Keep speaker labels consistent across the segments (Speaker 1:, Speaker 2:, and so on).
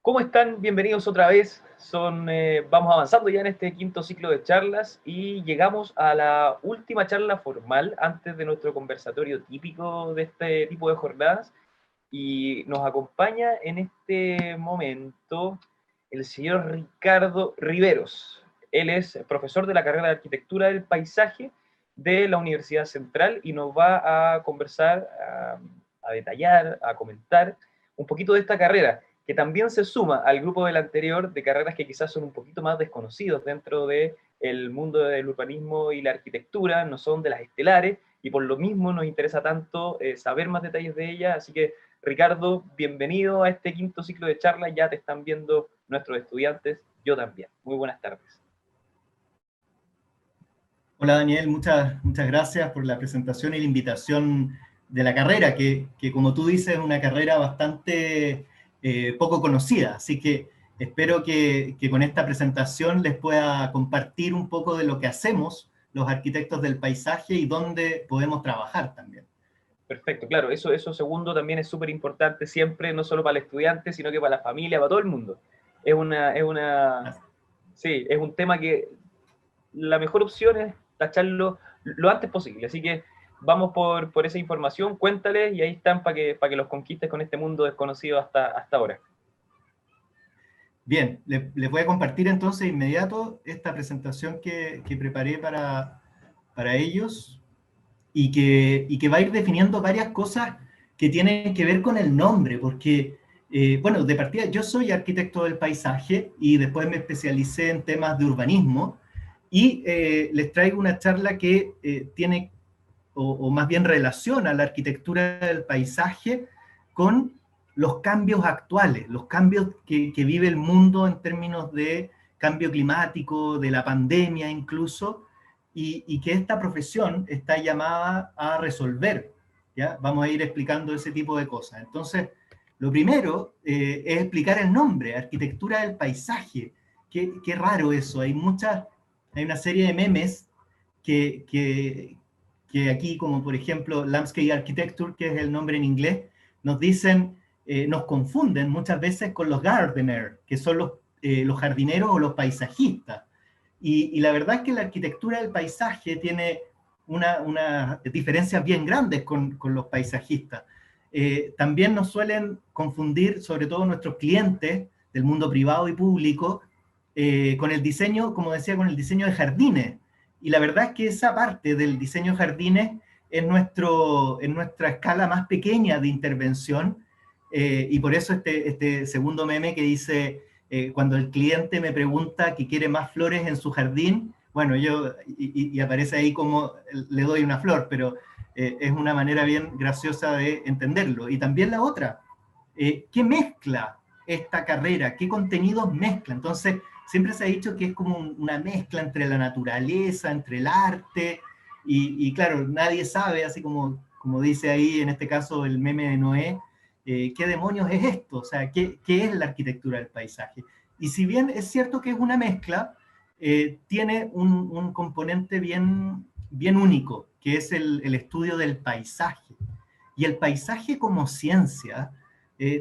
Speaker 1: ¿Cómo están? Bienvenidos otra vez. Vamos avanzando ya en este quinto ciclo de charlas y llegamos a la última charla formal antes de nuestro conversatorio típico de este tipo de jornadas. Y nos acompaña en este momento el señor Ricardo Riveros. Él es profesor de la carrera de Arquitectura del Paisaje de la Universidad Central y nos va a conversar, a detallar, a comentar un poquito de esta carrera, que también se suma al grupo del anterior de carreras que quizás son un poquito más desconocidos dentro del mundo del urbanismo y la arquitectura, no son de las estelares, y por lo mismo nos interesa tanto saber más detalles de ellas. Así que, Ricardo, bienvenido a este quinto ciclo de charlas. Ya te están viendo nuestros estudiantes, yo también. Muy buenas tardes.
Speaker 2: Hola Daniel, muchas gracias por la presentación y la invitación de la carrera, que como tú dices es una carrera bastante poco conocida, así que espero que con esta presentación les pueda compartir un poco de lo que hacemos los arquitectos del paisaje y dónde podemos trabajar también.
Speaker 1: Perfecto, claro, eso segundo también es súper importante siempre, no solo para el estudiante, sino que para la familia, para todo el mundo. Sí, es un tema que la mejor opción es tacharlo lo antes posible. Así que vamos por esa información, cuéntales y ahí están para que los conquistes con este mundo desconocido hasta ahora.
Speaker 2: Bien, les voy a compartir entonces de inmediato esta presentación que preparé para ellos y que va a ir definiendo varias cosas que tienen que ver con el nombre, porque, bueno, de partida yo soy arquitecto del paisaje y después me especialicé en temas de urbanismo y les traigo una charla que tiene, o más bien relaciona la arquitectura del paisaje con los cambios actuales, los cambios que vive el mundo en términos de cambio climático, de la pandemia incluso, y que esta profesión está llamada a resolver, ¿ya? Vamos a ir explicando ese tipo de cosas. Entonces, lo primero es explicar el nombre, arquitectura del paisaje. Qué raro eso, hay una serie de memes que aquí, como por ejemplo Landscape Architecture, que es el nombre en inglés, nos dicen, nos confunden muchas veces con los gardeners, que son los jardineros o los paisajistas. Y la verdad es que la arquitectura del paisaje tiene una diferencias bien grandes con los paisajistas. También nos suelen confundir, sobre todo nuestros clientes del mundo privado y público, con el diseño, como decía, con el diseño de jardines. Y la verdad es que esa parte del diseño de jardines es nuestra escala más pequeña de intervención, y por eso este segundo meme que dice, cuando el cliente me pregunta que quiere más flores en su jardín, bueno, y aparece ahí como le doy una flor, pero es una manera bien graciosa de entenderlo. Y también la otra, ¿qué mezcla esta carrera? ¿Qué contenidos mezcla? Entonces, siempre se ha dicho que es como una mezcla entre la naturaleza, entre el arte, y claro, nadie sabe, así como dice ahí en este caso el meme de Noé, ¿qué demonios es esto? O sea, ¿qué es la arquitectura del paisaje? Y si bien es cierto que es una mezcla, tiene un componente bien único, que es el estudio del paisaje. Y el paisaje como ciencia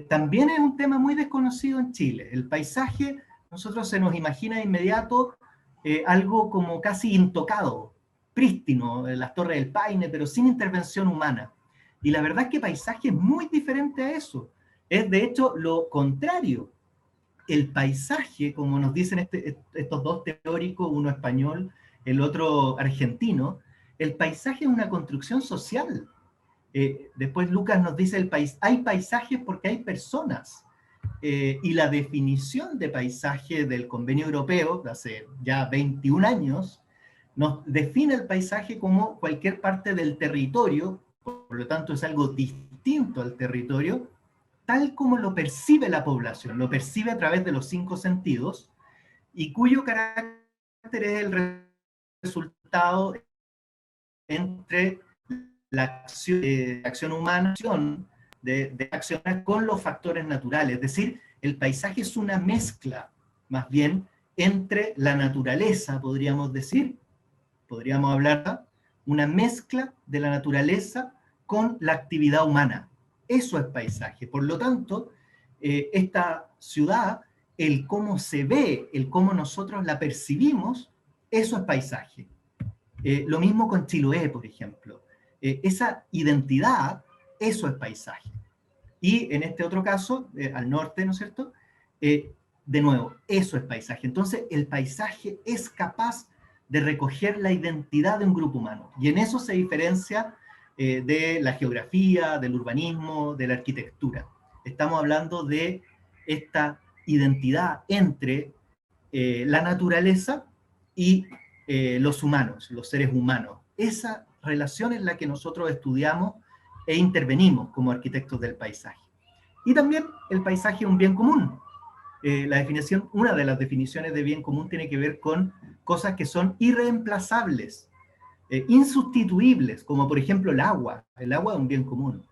Speaker 2: también es un tema muy desconocido en Chile. El paisaje, nosotros se nos imagina de inmediato algo como casi intocado, prístino, las Torres del Paine, pero sin intervención humana. Y la verdad es que paisaje es muy diferente a eso. Es de hecho lo contrario. El paisaje, como nos dicen estos dos teóricos, uno español, el otro argentino, el paisaje es una construcción social. Después Lucas nos dice, hay paisajes porque hay personas. Y la definición de paisaje del Convenio Europeo, de hace ya 21 años, nos define el paisaje como cualquier parte del territorio, por lo tanto es algo distinto al territorio, tal como lo percibe la población, lo percibe a través de los 5 sentidos, y cuyo carácter es el resultado entre la acción humana de accionar con los factores naturales. Es decir, el paisaje es una mezcla, más bien, entre la naturaleza, podríamos decir, podríamos hablar, una mezcla de la naturaleza con la actividad humana. Eso es paisaje. Por lo tanto, esta ciudad, el cómo se ve, el cómo nosotros la percibimos, eso es paisaje. Lo mismo con Chiloé, por ejemplo. Esa identidad, eso es paisaje. Y en este otro caso, al norte, ¿no es cierto? De nuevo, eso es paisaje. Entonces, el paisaje es capaz de recoger la identidad de un grupo humano. Y en eso se diferencia de la geografía, del urbanismo, de la arquitectura. Estamos hablando de esta identidad entre la naturaleza y los humanos, los seres humanos. Esa relación es la que nosotros estudiamos e intervenimos como arquitectos del paisaje. Y también el paisaje es un bien común. Una de las definiciones de bien común tiene que ver con cosas que son irreemplazables, insustituibles, como por ejemplo el agua. El agua es un bien común.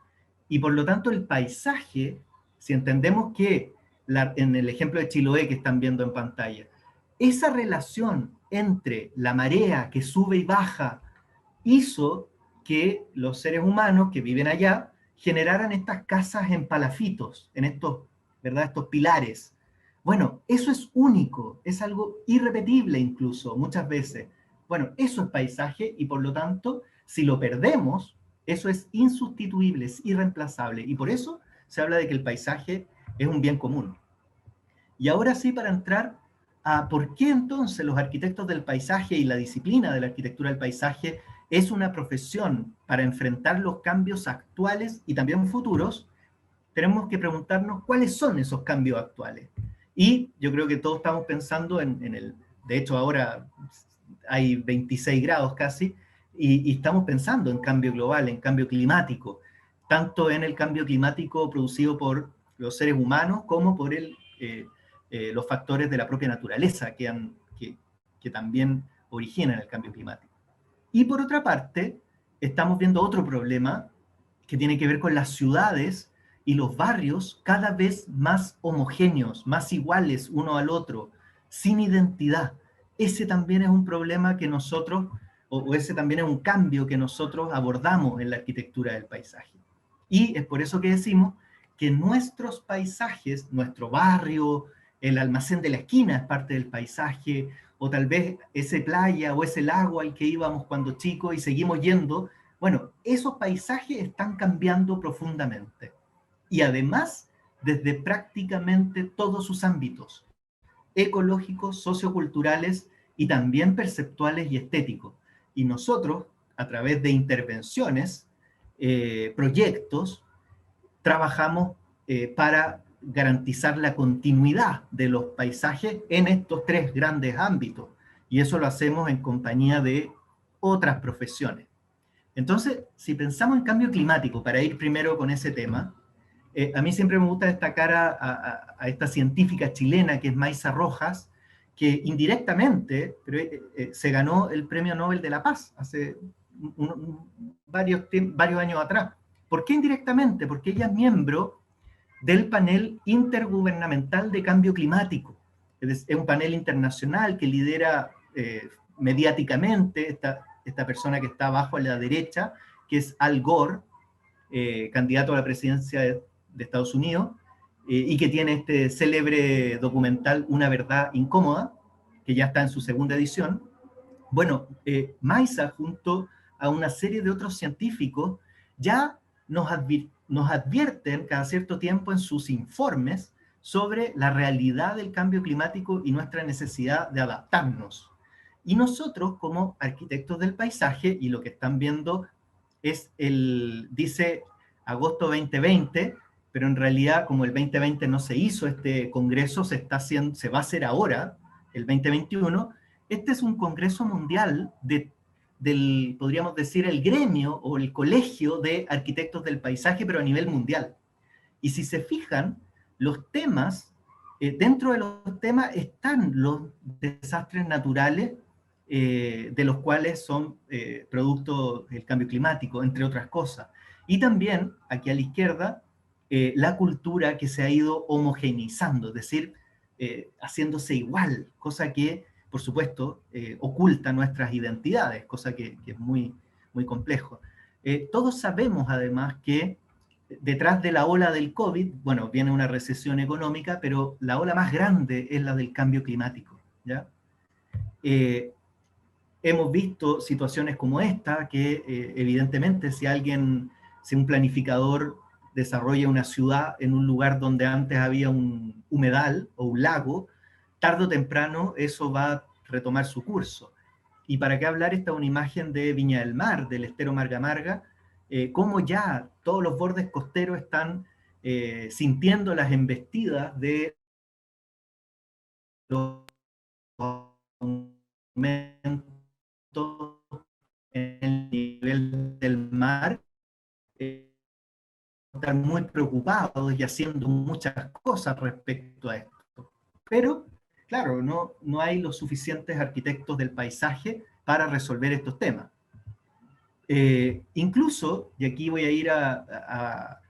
Speaker 2: Y por lo tanto el paisaje, si entendemos que en el ejemplo de Chiloé que están viendo en pantalla, esa relación entre la marea que sube y baja hizo que los seres humanos que viven allá generaran estas casas en palafitos, en estos, ¿verdad? Estos pilares. Bueno, eso es único, es algo irrepetible incluso, muchas veces. Bueno, eso es paisaje y por lo tanto, si lo perdemos, eso es insustituible, es irreemplazable. Y por eso se habla de que el paisaje es un bien común. Y ahora sí, para entrar a por qué entonces los arquitectos del paisaje y la disciplina de la arquitectura del paisaje es una profesión para enfrentar los cambios actuales y también futuros, tenemos que preguntarnos cuáles son esos cambios actuales. Y yo creo que todos estamos pensando de hecho ahora hay 26 grados casi, y estamos pensando en cambio global, en cambio climático, tanto en el cambio climático producido por los seres humanos como por los factores de la propia naturaleza que también originan el cambio climático. Y por otra parte, estamos viendo otro problema que tiene que ver con las ciudades y los barrios cada vez más homogéneos, más iguales uno al otro, sin identidad. Ese también es un problema que nosotros, o ese también es un cambio que nosotros abordamos en la arquitectura del paisaje. Y es por eso que decimos que nuestros paisajes, nuestro barrio, el almacén de la esquina es parte del paisaje, o tal vez ese playa o ese lago al que íbamos cuando chicos y seguimos yendo, bueno, esos paisajes están cambiando profundamente. Y además, desde prácticamente todos sus ámbitos, ecológicos, socioculturales y también perceptuales y estéticos. Y nosotros, a través de intervenciones, proyectos, trabajamos para garantizar la continuidad de los paisajes en estos tres grandes ámbitos. Y eso lo hacemos en compañía de otras profesiones. Entonces, si pensamos en cambio climático, para ir primero con ese tema, a mí siempre me gusta destacar a esta científica chilena que es Maysa Rojas, que indirectamente se ganó el Premio Nobel de la Paz hace varios años atrás. ¿Por qué indirectamente? Porque ella es miembro del panel intergubernamental de cambio climático. Es un panel internacional que lidera mediáticamente esta persona que está abajo a la derecha, que es Al Gore, candidato a la presidencia de Estados Unidos, y que tiene este célebre documental Una verdad incómoda, que ya está en su segunda edición. Bueno, Maysa, junto a una serie de otros científicos, ya nos advierten cada cierto tiempo en sus informes sobre la realidad del cambio climático y nuestra necesidad de adaptarnos. Y nosotros, como arquitectos del paisaje, y lo que están viendo es dice agosto 2020, pero en realidad como el 2020 no se hizo este congreso, se va a hacer ahora, el 2021, este es un congreso mundial podríamos decir, el gremio o el colegio de arquitectos del paisaje, pero a nivel mundial. Y si se fijan, los temas, dentro de los temas están los desastres naturales, de los cuales son producto del cambio climático, entre otras cosas. Y también, aquí a la izquierda, la cultura que se ha ido homogeneizando, es decir, haciéndose igual, cosa que, por supuesto, oculta nuestras identidades, cosa que es muy, muy complejo. Todos sabemos, además, que detrás de la ola del COVID, bueno, viene una recesión económica, pero la ola más grande es la del cambio climático, ¿ya? Hemos visto situaciones como esta, que evidentemente si un planificador desarrolla una ciudad en un lugar donde antes había un humedal o un lago, tarde o temprano eso va a retomar su curso. Y para qué hablar, esta es una imagen de Viña del Mar, del estero Marga Marga, cómo ya todos los bordes costeros están sintiendo las embestidas de los aumentos en el nivel del mar, están muy preocupados y haciendo muchas cosas respecto a esto. Pero, claro, no hay los suficientes arquitectos del paisaje para resolver estos temas. Incluso, y aquí voy a ir a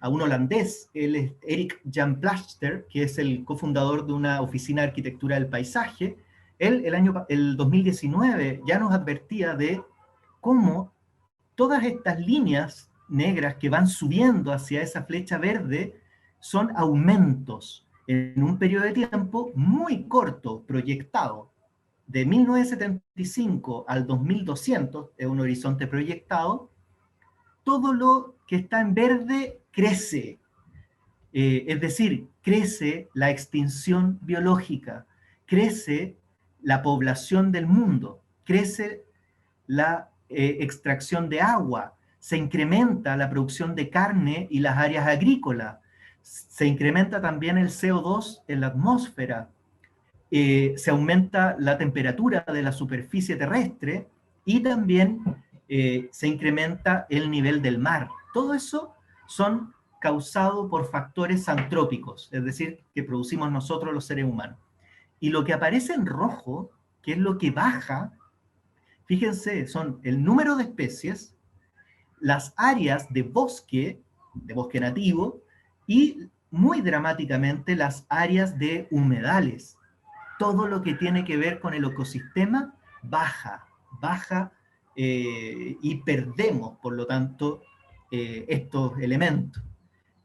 Speaker 2: un holandés, él es Erik Jan Plaster, que es el cofundador de una oficina de arquitectura del paisaje. Él, el 2019, ya nos advertía de cómo todas estas líneas negras que van subiendo hacia esa flecha verde son aumentos en un periodo de tiempo muy corto, proyectado. De 1975 al 2200, es un horizonte proyectado, todo lo que está en verde crece. Es decir, crece la extinción biológica, crece la población del mundo, crece la extracción de agua, se incrementa la producción de carne y las áreas agrícolas, se incrementa también el CO2 en la atmósfera, se aumenta la temperatura de la superficie terrestre y también se incrementa el nivel del mar. Todo eso son causados por factores antrópicos, es decir, que producimos nosotros los seres humanos. Y lo que aparece en rojo, que es lo que baja, fíjense, son el número de especies, las áreas de bosque nativo, y muy dramáticamente las áreas de humedales. Todo lo que tiene que ver con el ecosistema baja y perdemos, por lo tanto, estos elementos.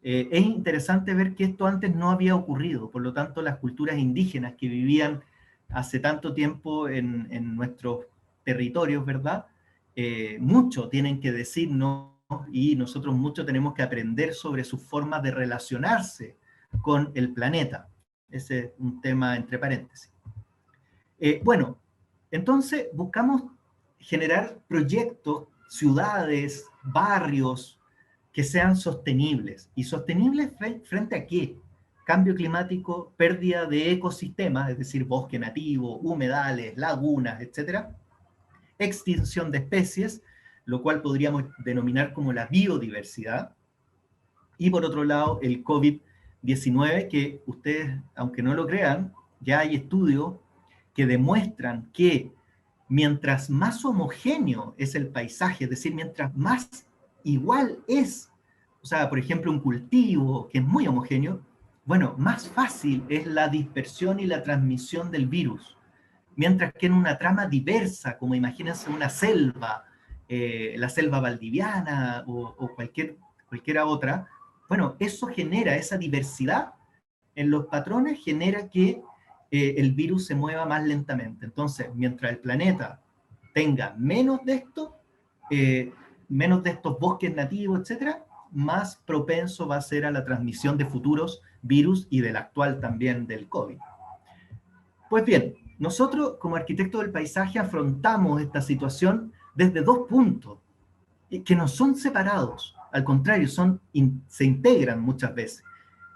Speaker 2: Es interesante ver que esto antes no había ocurrido, por lo tanto las culturas indígenas que vivían hace tanto tiempo en nuestros territorios, ¿verdad? Mucho tienen que decirnos y nosotros mucho tenemos que aprender sobre sus formas de relacionarse con el planeta. Ese es un tema entre paréntesis. Bueno, entonces buscamos generar proyectos, ciudades, barrios que sean sostenibles. ¿Y sostenibles frente a qué? Cambio climático, pérdida de ecosistemas, es decir, bosque nativo, humedales, lagunas, etc. Extinción de especies, lo cual podríamos denominar como la biodiversidad. Y por otro lado, el COVID-19, que ustedes, aunque no lo crean, ya hay estudios que demuestran que mientras más homogéneo es el paisaje, es decir, mientras más igual es, o sea, por ejemplo, un cultivo que es muy homogéneo, bueno, más fácil es la dispersión y la transmisión del virus. Mientras que en una trama diversa, como imagínense una selva, la selva valdiviana o cualquiera otra, bueno, eso genera, esa diversidad en los patrones genera que el virus se mueva más lentamente. Entonces, mientras el planeta tenga menos de estos bosques nativos, etcétera, más propenso va a ser a la transmisión de futuros virus y del actual también del COVID. Pues bien, nosotros como arquitectos del paisaje afrontamos esta situación desde dos puntos que no son separados, al contrario, se integran muchas veces.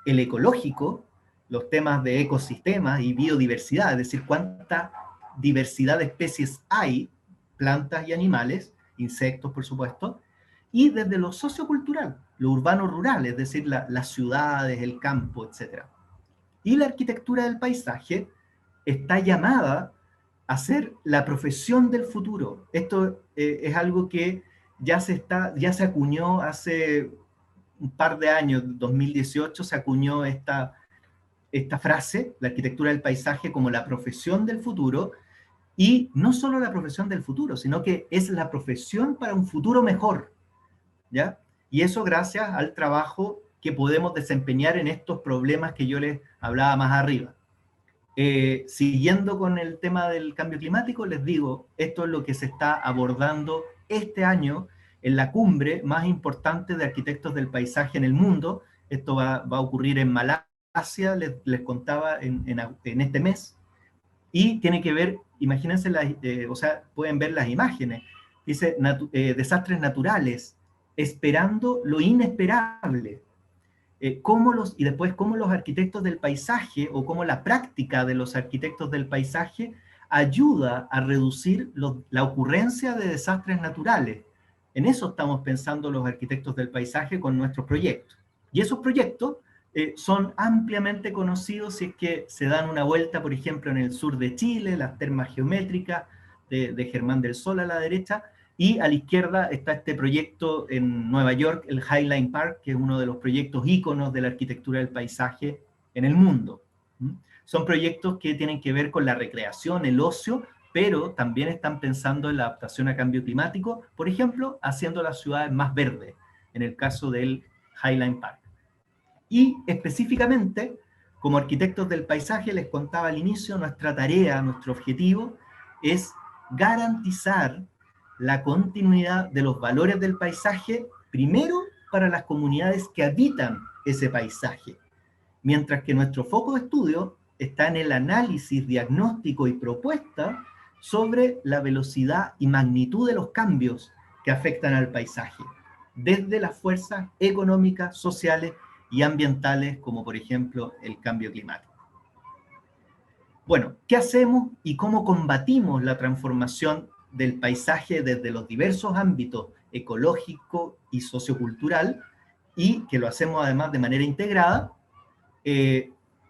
Speaker 2: El ecológico, los temas de ecosistemas y biodiversidad, es decir, cuánta diversidad de especies hay, plantas y animales, insectos por supuesto, y desde lo sociocultural, lo urbano-rural, es decir, las ciudades, el campo, etc. Y la arquitectura del paisaje está llamada a ser la profesión del futuro. Esto es algo que ya se acuñó hace un par de años, 2018, se acuñó esta frase, la arquitectura del paisaje, como la profesión del futuro, y no solo la profesión del futuro, sino que es la profesión para un futuro mejor, ¿ya? Y eso gracias al trabajo que podemos desempeñar en estos problemas que yo les hablaba más arriba. Siguiendo con el tema del cambio climático, les digo, esto es lo que se está abordando este año en la cumbre más importante de arquitectos del paisaje en el mundo. Esto va a ocurrir en Malasia, les contaba, en este mes, y tiene que ver, imagínense, o sea, pueden ver las imágenes, dice desastres naturales, esperando lo inesperable. Y después cómo los arquitectos del paisaje o cómo la práctica de los arquitectos del paisaje ayuda a reducir la ocurrencia de desastres naturales. En eso estamos pensando los arquitectos del paisaje con nuestros proyectos. Y esos proyectos son ampliamente conocidos si es que se dan una vuelta, por ejemplo, en el sur de Chile, las termas geométricas de Germán del Sol a la derecha, y a la izquierda está este proyecto en Nueva York, el Highline Park, que es uno de los proyectos íconos de la arquitectura del paisaje en el mundo. Son proyectos que tienen que ver con la recreación, el ocio, pero también están pensando en la adaptación a cambio climático, por ejemplo, haciendo las ciudades más verdes, en el caso del Highline Park. Y específicamente, como arquitectos del paisaje, les contaba al inicio, nuestra tarea, nuestro objetivo es garantizar la continuidad de los valores del paisaje, primero para las comunidades que habitan ese paisaje, mientras que nuestro foco de estudio está en el análisis, diagnóstico y propuesta sobre la velocidad y magnitud de los cambios que afectan al paisaje, desde las fuerzas económicas, sociales y ambientales, como por ejemplo el cambio climático. Bueno, ¿qué hacemos y cómo combatimos la transformación del paisaje desde los diversos ámbitos ecológico y sociocultural, y que lo hacemos además de manera integrada?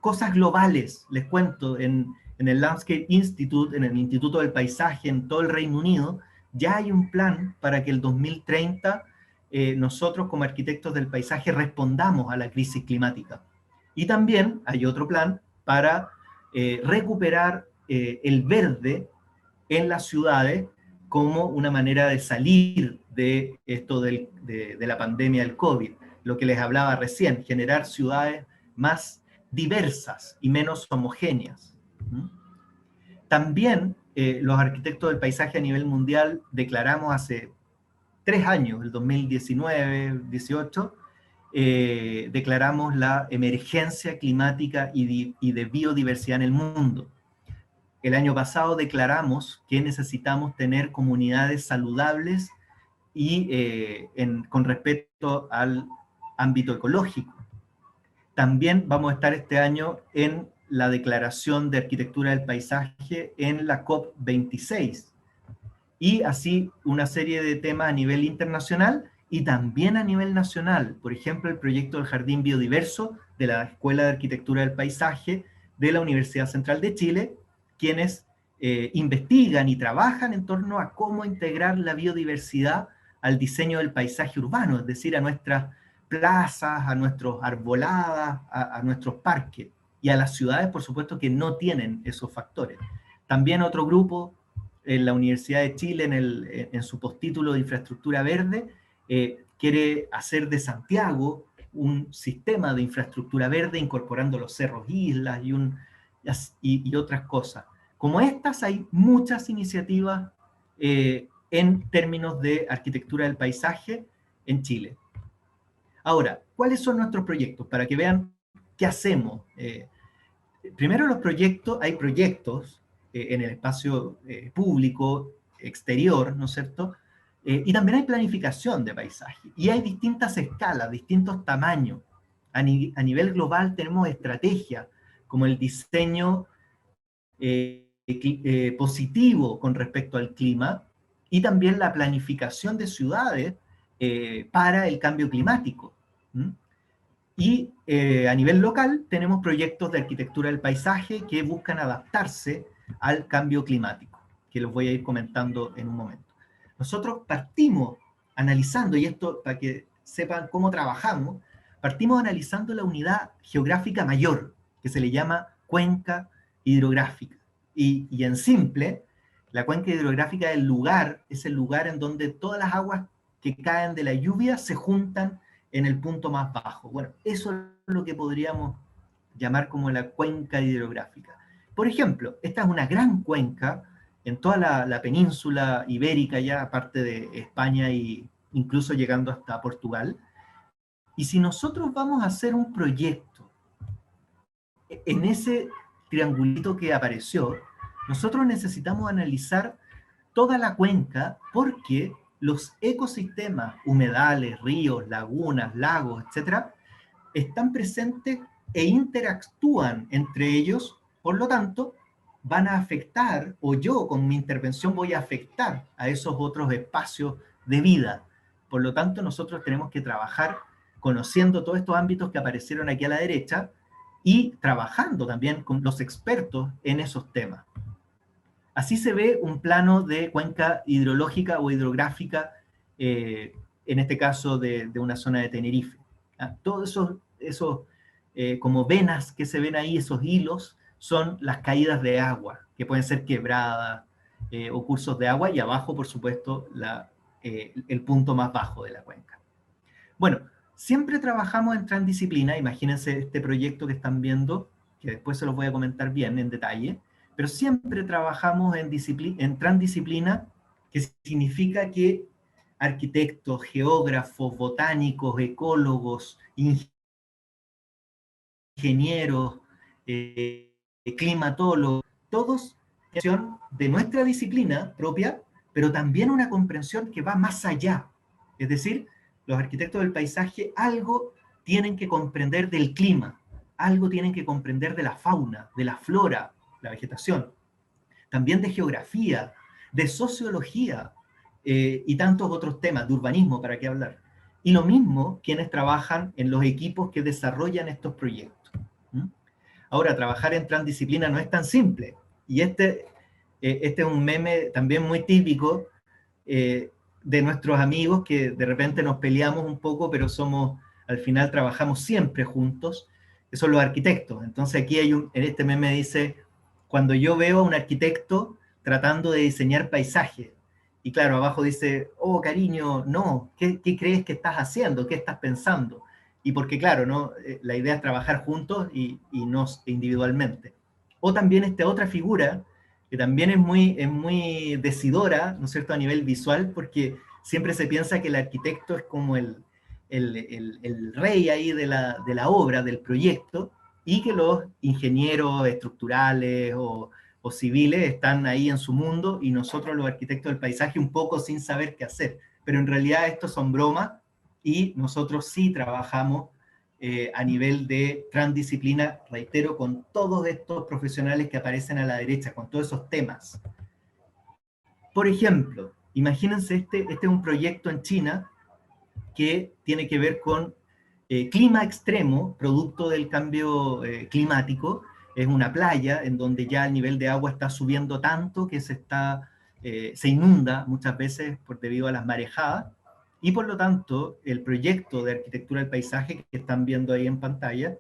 Speaker 2: Cosas globales, les cuento, en el Landscape Institute, en el Instituto del Paisaje en todo el Reino Unido, ya hay un plan para que el 2030 nosotros como arquitectos del paisaje respondamos a la crisis climática. Y también hay otro plan para recuperar el verde en las ciudades como una manera de salir de esto de la pandemia del COVID, lo que les hablaba recién, generar ciudades más diversas y menos homogéneas. También los arquitectos del paisaje a nivel mundial declaramos hace 3 años, el 2019-18, declaramos la emergencia climática y de biodiversidad en el mundo. El año pasado declaramos que necesitamos tener comunidades saludables y con respecto al ámbito ecológico. También vamos a estar este año en la Declaración de Arquitectura del Paisaje en la COP26. Y así una serie de temas a nivel internacional y también a nivel nacional. Por ejemplo, el proyecto del Jardín Biodiverso de la Escuela de Arquitectura del Paisaje de la Universidad Central de Chile, quienes investigan y trabajan en torno a cómo integrar la biodiversidad al diseño del paisaje urbano, es decir, a nuestras plazas, a nuestras arboladas, a nuestros parques, y a las ciudades, por supuesto, que no tienen esos factores. También otro grupo en la Universidad de Chile, en su postítulo de Infraestructura Verde, quiere hacer de Santiago un sistema de infraestructura verde incorporando los cerros, islas y otras cosas. Como estas, hay muchas iniciativas en términos de arquitectura del paisaje en Chile. Ahora, ¿cuáles son nuestros proyectos? Para que vean qué hacemos. Primero hay proyectos en el espacio público, exterior, ¿no es cierto? Y también hay planificación de paisaje. Y hay distintas escalas, distintos tamaños. A nivel global tenemos estrategias como el diseño positivo con respecto al clima y también la planificación de ciudades para el cambio climático. Y a nivel local tenemos proyectos de arquitectura del paisaje que buscan adaptarse al cambio climático, que los voy a ir comentando en un momento. Nosotros partimos analizando, y esto para que sepan cómo trabajamos, partimos analizando la unidad geográfica mayor, que se le llama cuenca hidrográfica. Y en simple, la cuenca hidrográfica es el lugar en donde todas las aguas que caen de la lluvia se juntan en el punto más bajo. Bueno, eso es lo que podríamos llamar como la cuenca hidrográfica. Por ejemplo, esta es una gran cuenca en toda la península ibérica, ya aparte de España e incluso llegando hasta Portugal. Y si nosotros vamos a hacer un proyecto en ese triangulito que apareció, nosotros necesitamos analizar toda la cuenca porque los ecosistemas, humedales, ríos, lagunas, lagos, etcétera, están presentes e interactúan entre ellos, por lo tanto, van a afectar, o yo con mi intervención voy a afectar a esos otros espacios de vida. Por lo tanto, nosotros tenemos que trabajar conociendo todos estos ámbitos que aparecieron aquí a la derecha y trabajando también con los expertos en esos temas. Así se ve un plano de cuenca hidrológica o hidrográfica, en este caso de una zona de Tenerife. Todos esos como venas que se ven ahí, esos hilos, son las caídas de agua, que pueden ser quebradas o cursos de agua, y abajo, por supuesto, el punto más bajo de la cuenca. Bueno, siempre trabajamos en transdisciplina. Imagínense este proyecto que están viendo, que después se los voy a comentar bien en detalle, pero siempre trabajamos en transdisciplina, que significa que arquitectos, geógrafos, botánicos, ecólogos, ingenieros, climatólogos, todos de nuestra disciplina propia, pero también una comprensión que va más allá. Es decir, los arquitectos del paisaje algo tienen que comprender del clima, algo tienen que comprender de la fauna, de la flora, la vegetación, también de geografía, de sociología y tantos otros temas, de urbanismo, para qué hablar. Y lo mismo quienes trabajan en los equipos que desarrollan estos proyectos. Ahora, trabajar en transdisciplina no es tan simple. Y este es un meme también muy típico de nuestros amigos, que de repente nos peleamos un poco, pero al final trabajamos siempre juntos, que son los arquitectos. Entonces aquí en este meme dice, cuando yo veo a un arquitecto tratando de diseñar paisajes, y claro, abajo dice, oh, cariño, no, ¿qué crees que estás haciendo? ¿Qué estás pensando? Y porque, claro, ¿no? La idea es trabajar juntos y no individualmente. O también esta otra figura, que también es muy decidora, ¿no es cierto?, a nivel visual, porque siempre se piensa que el arquitecto es como el rey ahí de la obra, del proyecto, y que los ingenieros estructurales o civiles están ahí en su mundo, y nosotros los arquitectos del paisaje un poco sin saber qué hacer. Pero en realidad esto son bromas, y nosotros sí trabajamos a nivel de transdisciplina, reitero, con todos estos profesionales que aparecen a la derecha, con todos esos temas. Por ejemplo, imagínense este es un proyecto en China que tiene que ver con clima extremo, producto del cambio climático. Es una playa en donde ya el nivel de agua está subiendo tanto que se inunda muchas veces debido a las marejadas, y por lo tanto el proyecto de arquitectura del paisaje que están viendo ahí en pantalla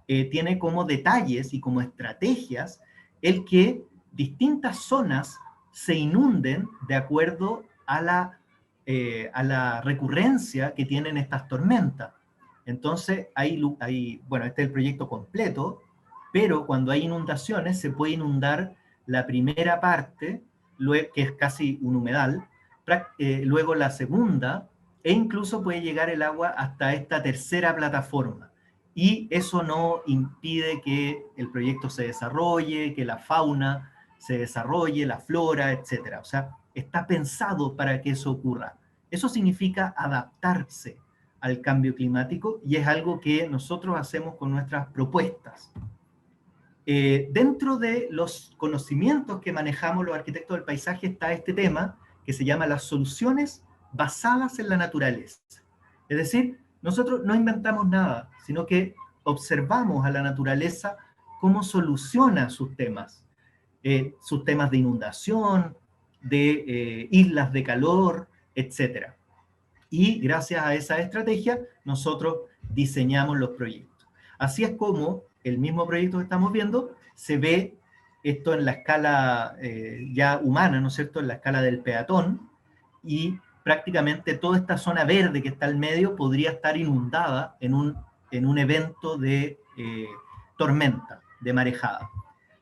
Speaker 2: tiene como detalles y como estrategias el que distintas zonas se inunden de acuerdo a la recurrencia que tienen estas tormentas. Entonces, bueno, este es el proyecto completo, pero cuando hay inundaciones se puede inundar la primera parte, que es casi un humedal, luego la segunda, e incluso puede llegar el agua hasta esta tercera plataforma. Y eso no impide que el proyecto se desarrolle, que la fauna se desarrolle, la flora, etc. O sea, está pensado para que eso ocurra. Eso significa adaptarse al cambio climático, y es algo que nosotros hacemos con nuestras propuestas. Dentro de los conocimientos que manejamos los arquitectos del paisaje está este tema que se llama las soluciones basadas en la naturaleza. Es decir, nosotros no inventamos nada, sino que observamos a la naturaleza cómo soluciona sus temas de inundación, de islas de calor, etc. Y gracias a esa estrategia, nosotros diseñamos los proyectos. Así es como el mismo proyecto que estamos viendo se ve esto en la escala ya humana, ¿no es cierto?, en la escala del peatón, y prácticamente toda esta zona verde que está al medio podría estar inundada en un evento de tormenta, de marejada.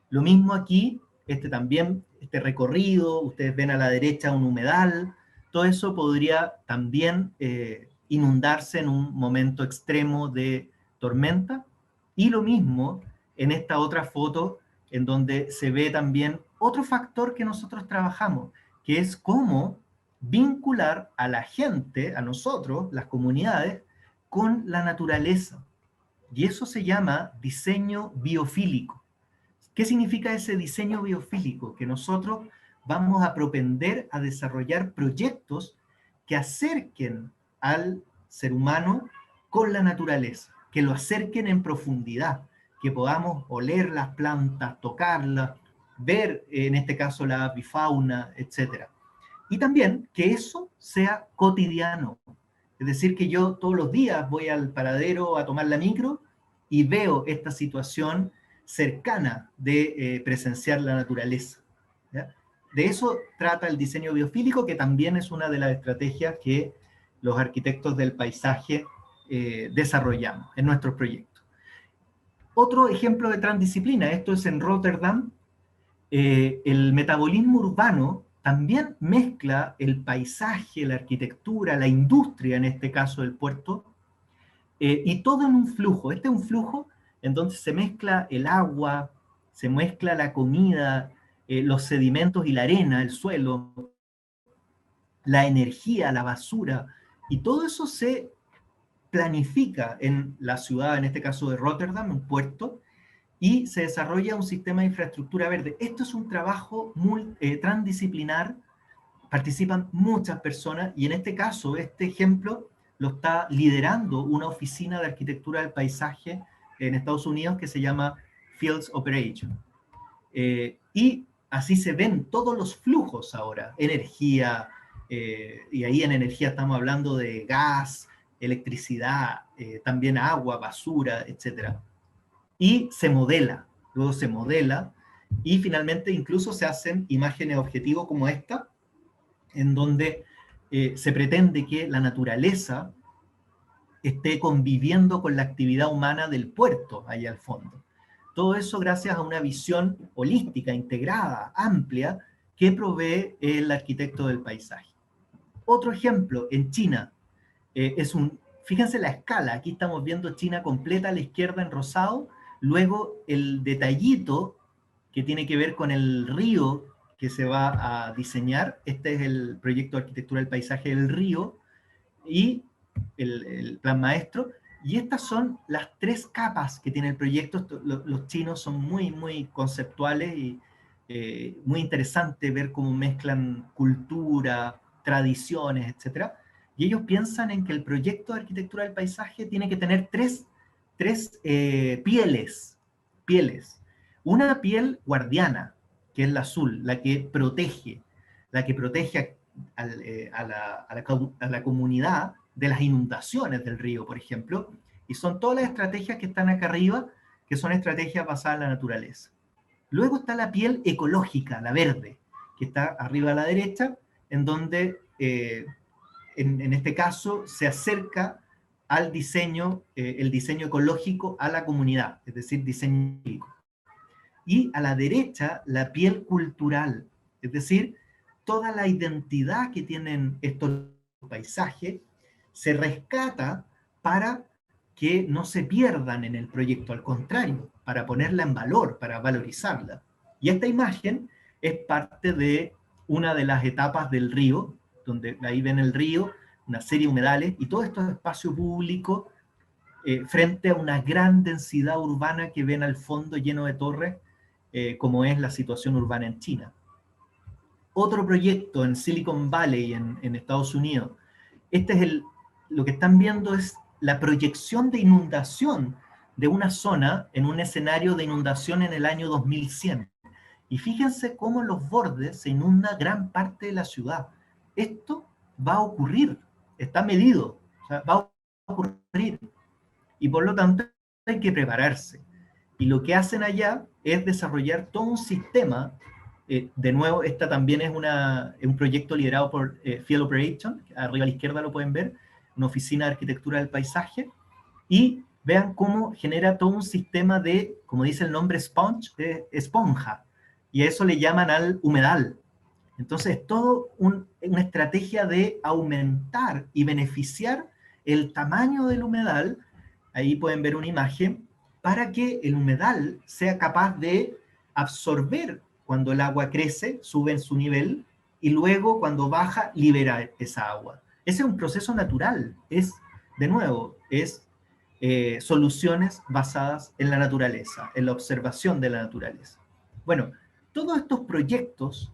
Speaker 2: Lo mismo aquí, este recorrido, ustedes ven a la derecha un humedal, todo eso podría también inundarse en un momento extremo de tormenta. Y lo mismo en esta otra foto, en donde se ve también otro factor que nosotros trabajamos, que es cómo vincular a la gente, a nosotros, las comunidades, con la naturaleza. Y eso se llama diseño biofílico. ¿Qué significa ese diseño biofílico? Que nosotros vamos a propender a desarrollar proyectos que acerquen al ser humano con la naturaleza, que lo acerquen en profundidad, que podamos oler las plantas, tocarlas, ver, en este caso, la avifauna, etc. Y también que eso sea cotidiano. Es decir, que yo todos los días voy al paradero a tomar la micro y veo esta situación cercana de presenciar la naturaleza. ¿Ya? De eso trata el diseño biofílico, que también es una de las estrategias que los arquitectos del paisaje desarrollamos en nuestros proyectos. Otro ejemplo de transdisciplina, esto es en Rotterdam. El metabolismo urbano también mezcla el paisaje, la arquitectura, la industria, en este caso del puerto, y todo en un flujo. Este es un flujo en donde se mezcla el agua, se mezcla la comida, los sedimentos y la arena, el suelo, la energía, la basura, y todo eso se planifica en la ciudad, en este caso de Rotterdam, un puerto, y se desarrolla un sistema de infraestructura verde. Esto es un trabajo transdisciplinar, participan muchas personas, y en este caso, este ejemplo lo está liderando una oficina de arquitectura del paisaje en Estados Unidos que se llama Fields Operation. Y así se ven todos los flujos ahora, energía, y ahí en energía estamos hablando de gas, electricidad, también agua, basura, etc. Y se modela, luego se modela, y finalmente incluso se hacen imágenes objetivo como esta, en donde se pretende que la naturaleza esté conviviendo con la actividad humana del puerto, allá al fondo. Todo eso gracias a una visión holística, integrada, amplia, que provee el arquitecto del paisaje. Otro ejemplo, en China, fíjense la escala, aquí estamos viendo China completa a la izquierda en rosado, luego el detallito que tiene que ver con el río que se va a diseñar, este es el proyecto de arquitectura del paisaje del río, y el plan maestro, y estas son las 3 capas que tiene el proyecto. Los chinos son muy conceptuales y muy interesante ver cómo mezclan cultura, tradiciones, etc. Y ellos piensan en que el proyecto de arquitectura del paisaje tiene que tener tres pieles. Una piel guardiana, que es la azul, la que protege a la comunidad de las inundaciones del río, por ejemplo, y son todas las estrategias que están acá arriba, que son estrategias basadas en la naturaleza. Luego está la piel ecológica, la verde, que está arriba a la derecha, en donde, en este caso, se acerca al diseño, el diseño ecológico a la comunidad, es decir, diseño ecológico. Y a la derecha, la piel cultural, es decir, toda la identidad que tienen estos paisajes se rescata para que no se pierdan en el proyecto, al contrario, para ponerla en valor, para valorizarla. Y esta imagen es parte de una de las etapas del río, donde ahí ven el río, una serie de humedales, y todo esto es espacio público frente a una gran densidad urbana que ven al fondo lleno de torres, como es la situación urbana en China. Otro proyecto en Silicon Valley, en Estados Unidos, lo que están viendo es la proyección de inundación de una zona en un escenario de inundación en el año 2100. Y fíjense cómo en los bordes se inunda gran parte de la ciudad. Esto va a ocurrir, está medido, o sea, va a ocurrir. Y por lo tanto hay que prepararse. Y lo que hacen allá es desarrollar todo un sistema De nuevo, esta también es un proyecto liderado por Field Operation, arriba a la izquierda lo pueden ver, una oficina de arquitectura del paisaje, y vean cómo genera todo un sistema de, como dice el nombre, esponja, y a eso le llaman al humedal. Entonces, es todo una estrategia de aumentar y beneficiar el tamaño del humedal, ahí pueden ver una imagen, para que el humedal sea capaz de absorber cuando el agua crece, sube en su nivel, y luego cuando baja, libera esa agua. Ese es un proceso natural, de nuevo, soluciones basadas en la naturaleza, en la observación de la naturaleza. Bueno, todos estos proyectos,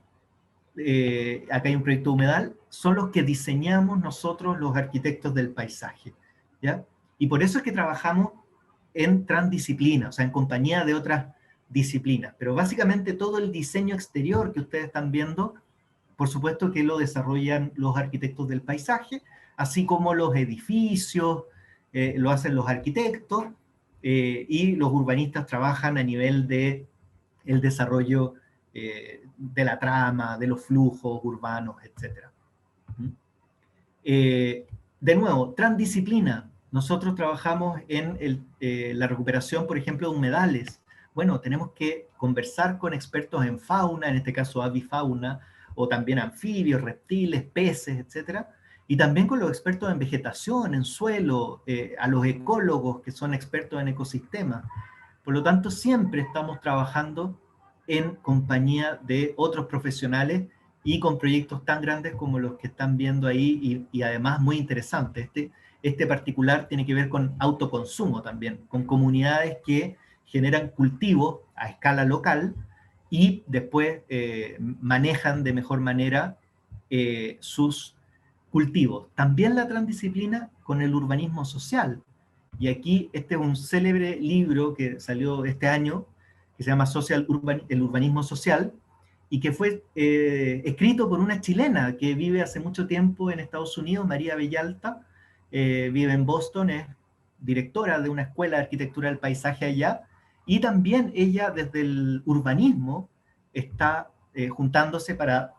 Speaker 2: acá hay un proyecto humedal, son los que diseñamos nosotros los arquitectos del paisaje, ¿ya? Y por eso es que trabajamos en transdisciplina, o sea, en compañía de otras disciplinas. Pero básicamente todo el diseño exterior que ustedes están viendo, por supuesto que lo desarrollan los arquitectos del paisaje, así como los edificios, lo hacen los arquitectos, y los urbanistas trabajan a nivel de el desarrollo de la trama, de los flujos urbanos, etc. De nuevo, transdisciplina. Nosotros trabajamos en la recuperación, por ejemplo, de humedales. Bueno, tenemos que conversar con expertos en fauna, en este caso avifauna, o también anfibios, reptiles, peces, etc. Y también con los expertos en vegetación, en suelo, a los ecólogos que son expertos en ecosistemas. Por lo tanto, siempre estamos trabajando en compañía de otros profesionales y con proyectos tan grandes como los que están viendo ahí y además muy interesantes. Este particular tiene que ver con autoconsumo también, con comunidades que generan cultivos a escala local y después manejan de mejor manera sus cultivos. También la transdisciplina con el urbanismo social. Y aquí este es un célebre libro que salió este año, que se llama El urbanismo social, y que fue escrito por una chilena que vive hace mucho tiempo en Estados Unidos, María Villalta, vive en Boston, es directora de una escuela de arquitectura del paisaje allá, y también ella desde el urbanismo está juntándose para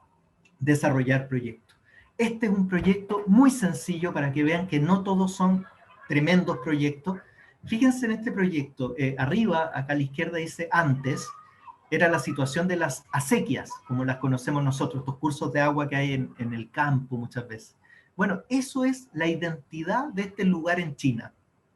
Speaker 2: desarrollar proyectos. Este es un proyecto muy sencillo para que vean que no todos son tremendos proyectos. Fíjense en este proyecto, arriba, acá a la izquierda dice antes, era la situación de las acequias, como las conocemos nosotros, estos cursos de agua que hay en el campo muchas veces. Bueno, eso es la identidad de este lugar en China.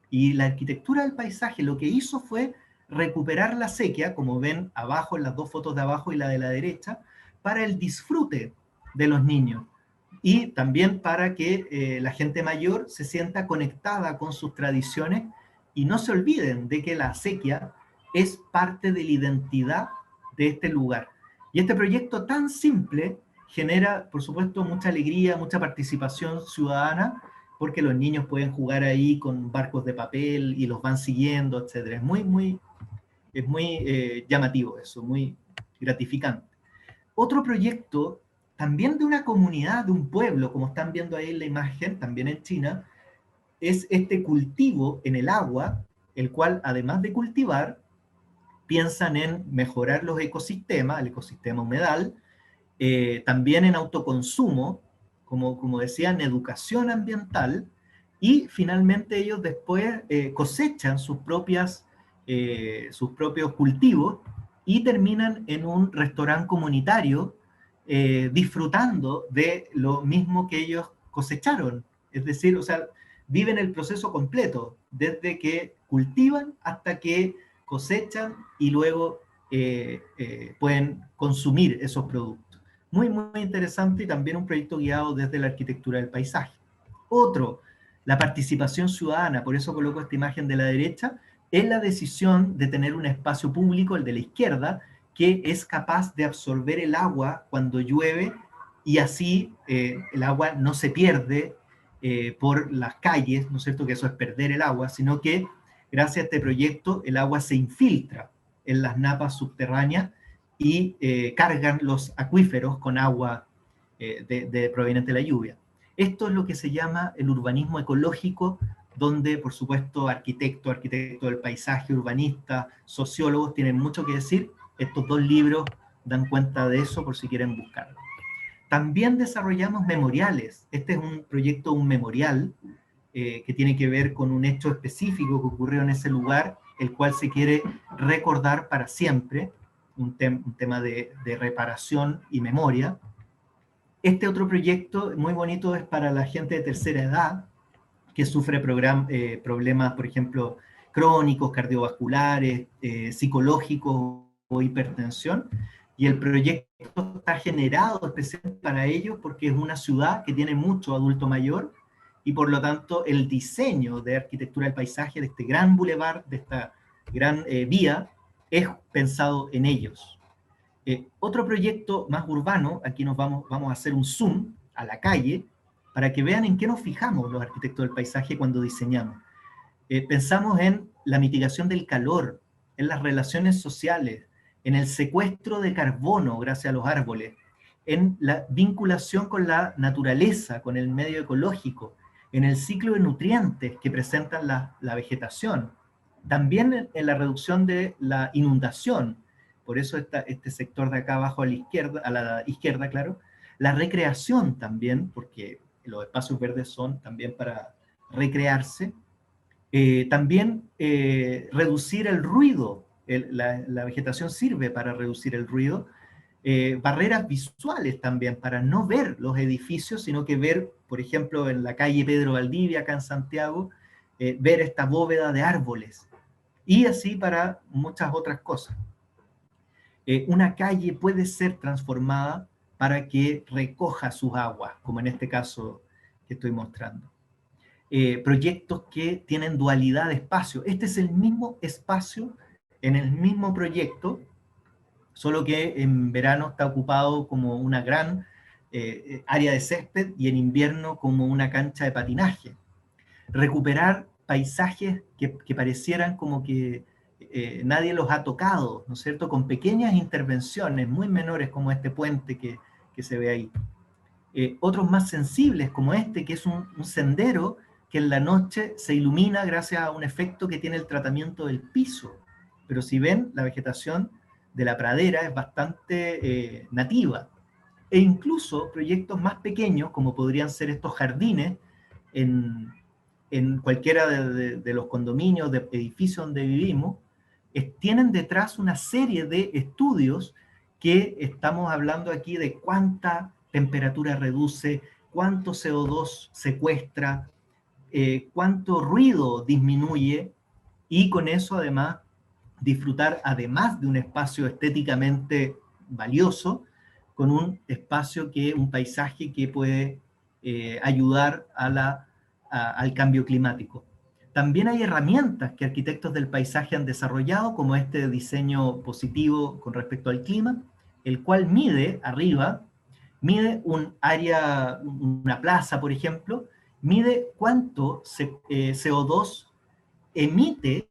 Speaker 2: Y la arquitectura del paisaje lo que hizo fue recuperar la acequia, como ven abajo en las dos fotos de abajo y la de la derecha, para el disfrute de los niños. Y también para que la gente mayor se sienta conectada con sus tradiciones y no se olviden de que la acequia es parte de la identidad de este lugar. Y este proyecto tan simple genera, por supuesto, mucha alegría, mucha participación ciudadana, porque los niños pueden jugar ahí con barcos de papel y los van siguiendo, etc. Es muy llamativo eso, muy gratificante. Otro proyecto, también de una comunidad, de un pueblo, como están viendo ahí en la imagen, también en China, es este cultivo en el agua, el cual, además de cultivar, piensan en mejorar los ecosistemas, el ecosistema humedal, también en autoconsumo, como decía, en educación ambiental, y finalmente ellos después cosechan sus propios cultivos y terminan en un restaurante comunitario disfrutando de lo mismo que ellos cosecharon. Es decir, o sea, viven el proceso completo, desde que cultivan hasta que cosechan y luego pueden consumir esos productos. Muy, muy interesante y también un proyecto guiado desde la arquitectura del paisaje. Otro, la participación ciudadana, por eso coloco esta imagen de la derecha, es la decisión de tener un espacio público, el de la izquierda, que es capaz de absorber el agua cuando llueve y así el agua no se pierde por las calles, ¿no es cierto? Que eso es perder el agua, sino que gracias a este proyecto el agua se infiltra en las napas subterráneas y cargan los acuíferos con agua proveniente de la lluvia. Esto es lo que se llama el urbanismo ecológico, donde, por supuesto, arquitectos del paisaje, urbanistas, sociólogos tienen mucho que decir. Estos dos libros dan cuenta de eso por si quieren buscarlo. También desarrollamos memoriales. Este es un proyecto, un memorial, que tiene que ver con un hecho específico que ocurrió en ese lugar, el cual se quiere recordar para siempre, un tema de reparación y memoria. Este otro proyecto muy bonito es para la gente de tercera edad, que sufre problemas, por ejemplo, crónicos, cardiovasculares, psicológicos o hipertensión, y el proyecto está generado especialmente para ellos porque es una ciudad que tiene mucho adulto mayor, y por lo tanto el diseño de arquitectura del paisaje de este gran bulevar, de esta gran vía, es pensado en ellos. Otro proyecto más urbano, aquí vamos a hacer un zoom a la calle, para que vean en qué nos fijamos los arquitectos del paisaje cuando diseñamos. Pensamos en la mitigación del calor, en las relaciones sociales, en el secuestro de carbono gracias a los árboles, en la vinculación con la naturaleza, con el medio ecológico, en el ciclo de nutrientes que presentan la vegetación, también en la reducción de la inundación. Por eso este sector de acá abajo a la izquierda, claro, la recreación también, porque los espacios verdes son también para recrearse. También reducir el ruido, la vegetación sirve para reducir el ruido. Barreras visuales también, para no ver los edificios, sino que ver, por ejemplo, en la calle Pedro Valdivia, acá en Santiago, ver esta bóveda de árboles. Y así para muchas otras cosas. Una calle puede ser transformada para que recoja sus aguas, como en este caso que estoy mostrando. Proyectos que tienen dualidad de espacio. Este es el mismo espacio en el mismo proyecto, solo que en verano está ocupado como una gran área de césped y en invierno como una cancha de patinaje. Recuperar paisajes que parecieran como que nadie los ha tocado, ¿no es cierto? Con pequeñas intervenciones muy menores como este puente que se ve ahí. Otros más sensibles como este, que es un sendero que en la noche se ilumina gracias a un efecto que tiene el tratamiento del piso. Pero si ven, la vegetación de la pradera es bastante nativa. E incluso proyectos más pequeños, como podrían ser estos jardines, en cualquiera de los condominios, de edificios donde vivimos, tienen detrás una serie de estudios que estamos hablando aquí de cuánta temperatura reduce, cuánto CO2 secuestra, cuánto ruido disminuye, y con eso además disfrutar, además de un espacio estéticamente valioso, con un espacio un paisaje que puede ayudar al cambio climático. También hay herramientas que arquitectos del paisaje han desarrollado, como este diseño positivo con respecto al clima, el cual mide un área, una plaza, por ejemplo, mide cuánto CO2 emite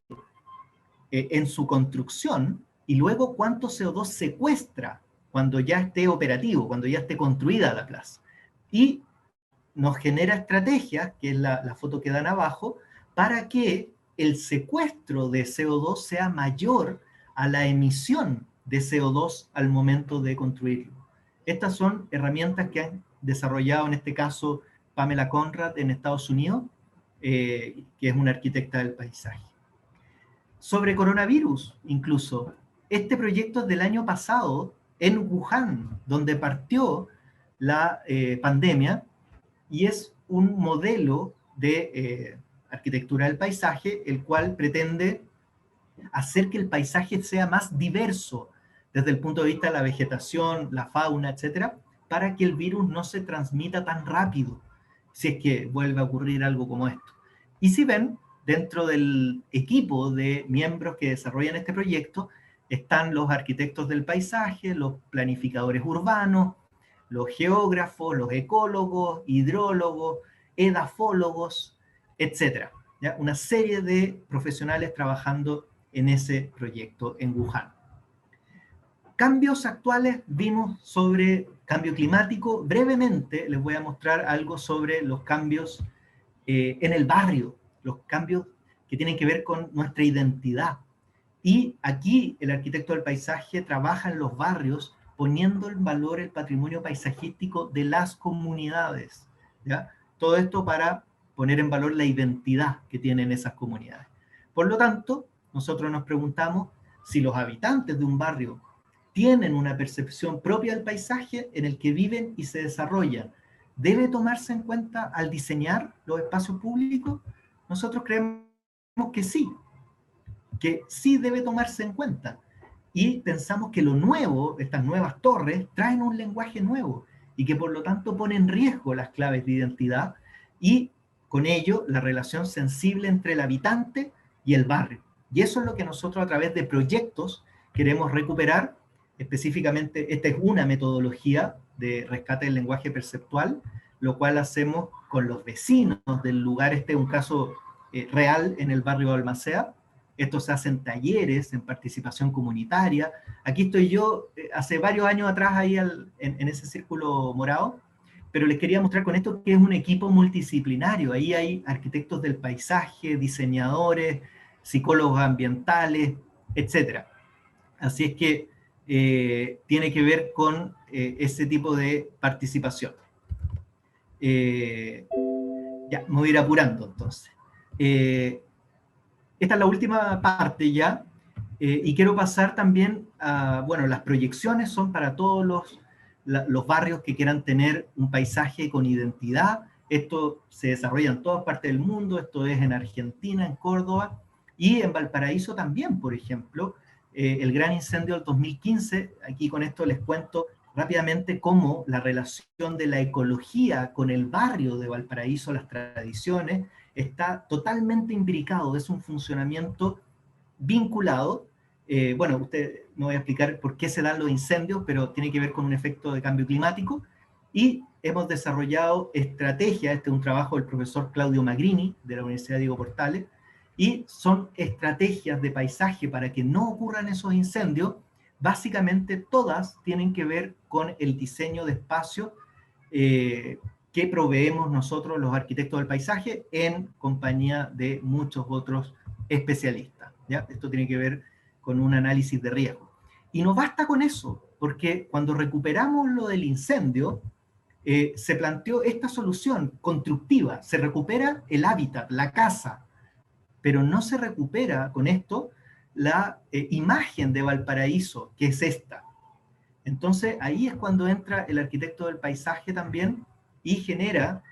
Speaker 2: en su construcción, y luego cuánto CO2 secuestra cuando ya esté operativo, cuando ya esté construida la plaza. Y nos genera estrategias, que es la foto que dan abajo, para que el secuestro de CO2 sea mayor a la emisión de CO2 al momento de construirlo. Estas son herramientas que han desarrollado, en este caso, Pamela Conrad en Estados Unidos, que es una arquitecta del paisaje. Sobre coronavirus, incluso, este proyecto es del año pasado en Wuhan, donde partió la pandemia, y es un modelo de arquitectura del paisaje, el cual pretende hacer que el paisaje sea más diverso desde el punto de vista de la vegetación, la fauna, etcétera, para que el virus no se transmita tan rápido, si es que vuelve a ocurrir algo como esto. Y si ven, dentro del equipo de miembros que desarrollan este proyecto, están los arquitectos del paisaje, los planificadores urbanos, los geógrafos, los ecólogos, hidrólogos, edafólogos, etc. ¿Ya? Una serie de profesionales trabajando en ese proyecto en Wuhan. Cambios actuales, vimos sobre cambio climático. Brevemente les voy a mostrar algo sobre los cambios en el barrio, los cambios que tienen que ver con nuestra identidad. Y aquí el arquitecto del paisaje trabaja en los barrios poniendo en valor el patrimonio paisajístico de las comunidades, ¿ya? Todo esto para poner en valor la identidad que tienen esas comunidades. Por lo tanto, nosotros nos preguntamos si los habitantes de un barrio tienen una percepción propia del paisaje en el que viven y se desarrollan. ¿Debe tomarse en cuenta al diseñar los espacios públicos? Nosotros creemos que sí debe tomarse en cuenta. Y pensamos que lo nuevo, estas nuevas torres, traen un lenguaje nuevo y que por lo tanto ponen en riesgo las claves de identidad y con ello la relación sensible entre el habitante y el barrio. Y eso es lo que nosotros a través de proyectos queremos recuperar. Específicamente, esta es una metodología de rescate del lenguaje perceptual, lo cual hacemos con los vecinos del lugar. Este es un caso real en el barrio de Balmaceda. Estos se hacen talleres en participación comunitaria. Aquí estoy yo, hace varios años atrás, ahí en ese círculo morado, pero les quería mostrar con esto que es un equipo multidisciplinario. Ahí hay arquitectos del paisaje, diseñadores, psicólogos ambientales, etc. Así es que tiene que ver con ese tipo de participación. Ya, me voy a ir apurando entonces. Esta es la última parte ya, y quiero pasar también a, bueno, las proyecciones son para todos los barrios que quieran tener un paisaje con identidad. Esto se desarrolla en todas partes del mundo, esto es en Argentina, en Córdoba, y en Valparaíso también, por ejemplo, el gran incendio del 2015, aquí con esto les cuento rápidamente cómo la relación de la ecología con el barrio de Valparaíso, las tradiciones, está totalmente imbricado, es un funcionamiento vinculado. Bueno, usted no voy a explicar por qué se dan los incendios, pero tiene que ver con un efecto de cambio climático, y hemos desarrollado estrategias, este es un trabajo del profesor Claudio Magrini, de la Universidad Diego Portales, y son estrategias de paisaje para que no ocurran esos incendios. Básicamente todas tienen que ver con el diseño de espacios que proveemos nosotros, los arquitectos del paisaje, en compañía de muchos otros especialistas, ¿ya? Esto tiene que ver con un análisis de riesgo. Y no basta con eso, porque cuando recuperamos lo del incendio, se planteó esta solución constructiva, se recupera el hábitat, la casa, pero no se recupera con esto la imagen de Valparaíso, que es esta. Entonces ahí es cuando entra el arquitecto del paisaje también y genera,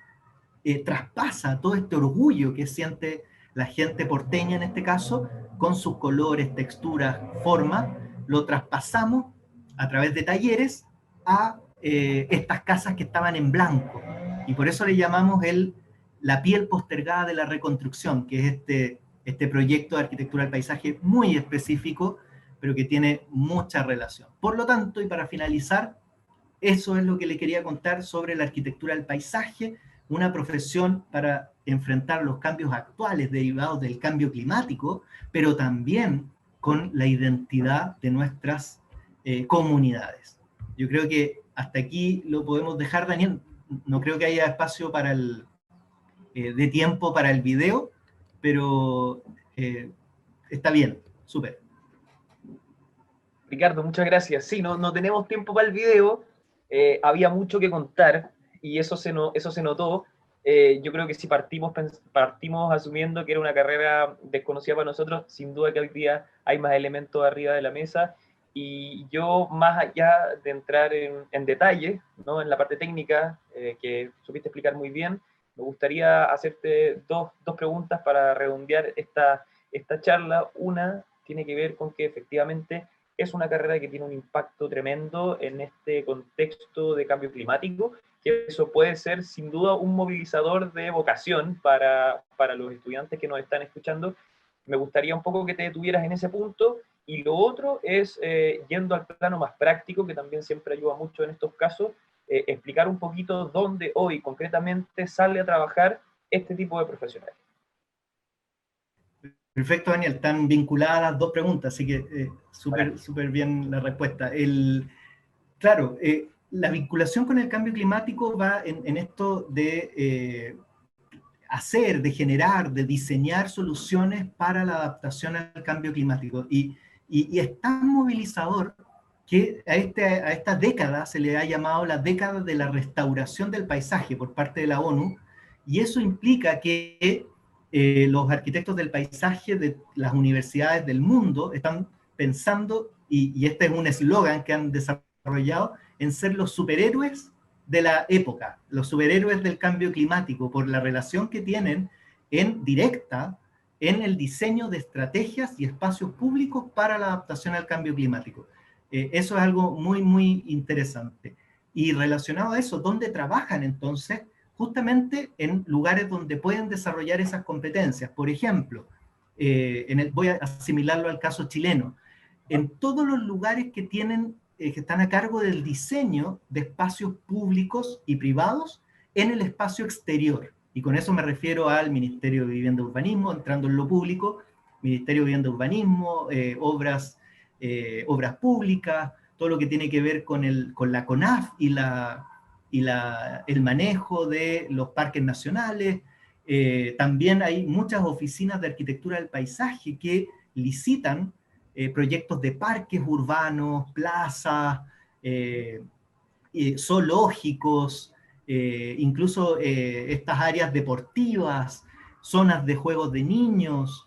Speaker 2: traspasa todo este orgullo que siente la gente porteña en este caso, con sus colores, texturas, forma, lo traspasamos a través de talleres a estas casas que estaban en blanco. Y por eso le llamamos la piel postergada de la reconstrucción, que es este proyecto de arquitectura del paisaje muy específico, pero que tiene mucha relación. Por lo tanto, y para finalizar, eso es lo que le quería contar sobre la arquitectura del paisaje, una profesión para enfrentar los cambios actuales derivados del cambio climático, pero también con la identidad de nuestras comunidades. Yo creo que hasta aquí lo podemos dejar, Daniel. No creo que haya espacio para de tiempo para el video, pero está bien, súper.
Speaker 1: Ricardo, muchas gracias. Sí, no tenemos tiempo para el video, había mucho que contar y eso se notó. Yo creo que si partimos asumiendo que era una carrera desconocida para nosotros, sin duda que hoy día hay más elementos arriba de la mesa, y yo, más allá de entrar en detalle, ¿no?, en la parte técnica, que supiste explicar muy bien, me gustaría hacerte dos preguntas para redondear esta charla. Una tiene que ver con que efectivamente es una carrera que tiene un impacto tremendo en este contexto de cambio climático, que eso puede ser sin duda un movilizador de vocación para los estudiantes que nos están escuchando. Me gustaría un poco que te detuvieras en ese punto. Y lo otro es, yendo al plano más práctico, que también siempre ayuda mucho en estos casos, explicar un poquito dónde hoy concretamente sale a trabajar este tipo de profesionales.
Speaker 2: Perfecto, Daniel, están vinculadas las dos preguntas, así que súper bien la respuesta. Claro, la vinculación con el cambio climático va en esto de hacer, de generar, de diseñar soluciones para la adaptación al cambio climático. Y es tan movilizador que a esta década se le ha llamado la década de la restauración del paisaje por parte de la ONU, y eso implica que los arquitectos del paisaje de las universidades del mundo están pensando, y este es un eslogan que han desarrollado, en ser los superhéroes de la época, los superhéroes del cambio climático, por la relación que tienen en directa en el diseño de estrategias y espacios públicos para la adaptación al cambio climático. Eso es algo muy, muy interesante. Y relacionado a eso, ¿dónde trabajan entonces? Justamente en lugares donde pueden desarrollar esas competencias. Por ejemplo, voy a asimilarlo al caso chileno. En todos los lugares que tienen, que están a cargo del diseño de espacios públicos y privados en el espacio exterior. Y con eso me refiero al Ministerio de Vivienda y Urbanismo, entrando en lo público, Ministerio de Vivienda y Urbanismo, obras públicas, todo lo que tiene que ver con la CONAF y el manejo de los parques nacionales. También hay muchas oficinas de arquitectura del paisaje que licitan proyectos de parques urbanos, plazas, zoológicos, incluso estas áreas deportivas, zonas de juegos de niños.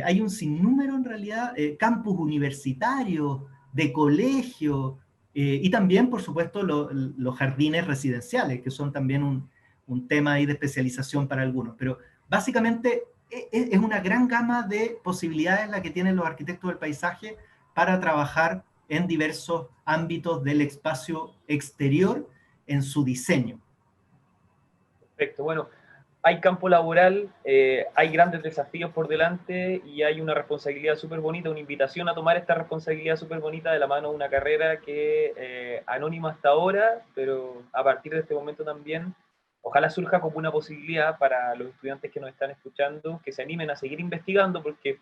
Speaker 2: Hay un sinnúmero en realidad, campus universitarios, de colegio, y también, por supuesto, los jardines residenciales, que son también un tema ahí de especialización para algunos. Pero básicamente es una gran gama de posibilidades la que tienen los arquitectos del paisaje para trabajar en diversos ámbitos del espacio exterior en su diseño.
Speaker 1: Perfecto, bueno, hay campo laboral, hay grandes desafíos por delante y hay una responsabilidad súper bonita, una invitación a tomar esta responsabilidad súper bonita de la mano de una carrera que anónima hasta ahora, pero a partir de este momento también, ojalá surja como una posibilidad para los estudiantes que nos están escuchando, que se animen a seguir investigando, porque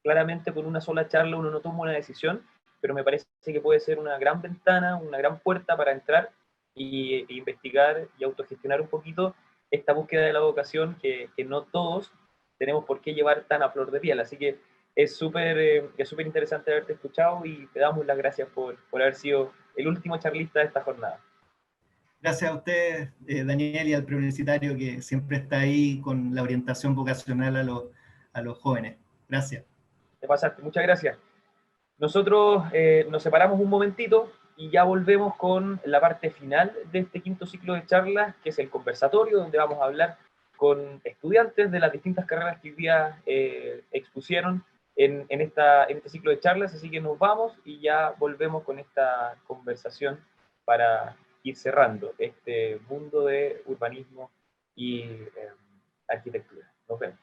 Speaker 1: claramente con una sola charla uno no toma una decisión, pero me parece que puede ser una gran ventana, una gran puerta para entrar e investigar y autogestionar un poquito esta búsqueda de la vocación que no todos tenemos por qué llevar tan a flor de piel. Así que es súper interesante haberte escuchado y te damos las gracias por haber sido el último charlista de esta jornada.
Speaker 2: Gracias a usted, Daniel, y al preuniversitario que siempre está ahí con la orientación vocacional a los jóvenes. Gracias.
Speaker 1: Te pasaste, muchas gracias. Nosotros nos separamos un momentito y ya volvemos con la parte final de este quinto ciclo de charlas, que es el conversatorio, donde vamos a hablar con estudiantes de las distintas carreras que hoy día expusieron en este ciclo de charlas. Así que nos vamos y ya volvemos con esta conversación para ir cerrando este mundo de urbanismo y arquitectura. Nos vemos.